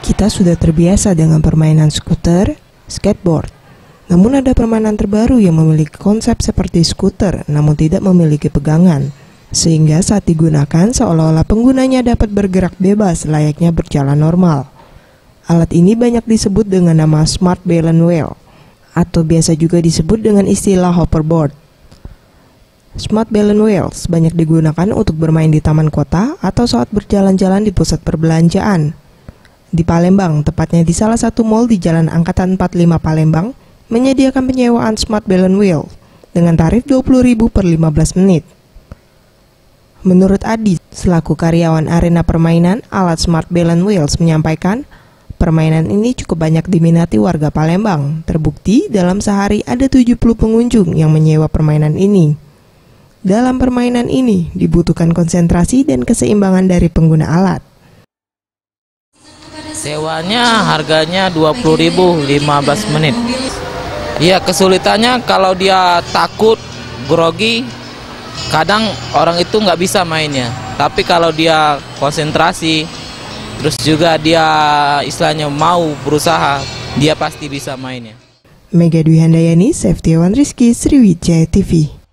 Kita sudah terbiasa dengan permainan skuter, skateboard. Namun ada permainan terbaru yang memiliki konsep seperti skuter namun tidak memiliki pegangan. Sehingga saat digunakan seolah-olah penggunanya dapat bergerak bebas layaknya berjalan normal. Alat ini banyak disebut dengan nama Smart Balance Wheel atau biasa juga disebut dengan istilah hoverboard. Smart Balance Wheels banyak digunakan untuk bermain di taman kota atau saat berjalan-jalan di pusat perbelanjaan. Di Palembang, tepatnya di salah satu mal di Jalan Angkatan 45 Palembang, menyediakan penyewaan Smart Balance Wheel dengan tarif 20.000 per 15 menit. Menurut Adi, selaku karyawan arena permainan alat Smart Balance Wheels menyampaikan, permainan ini cukup banyak diminati warga Palembang. Terbukti dalam sehari ada 70 pengunjung yang menyewa permainan ini. Dalam permainan ini dibutuhkan konsentrasi dan keseimbangan dari pengguna alat. Sewanya harganya 20.000 15 menit. Iya, kesulitannya kalau dia takut, grogi, kadang orang itu nggak bisa mainnya. Tapi kalau dia konsentrasi, terus juga dia istilahnya mau berusaha, dia pasti bisa mainnya. Mega Dwi Handayani, Safety One Rizky, Sriwijaya TV.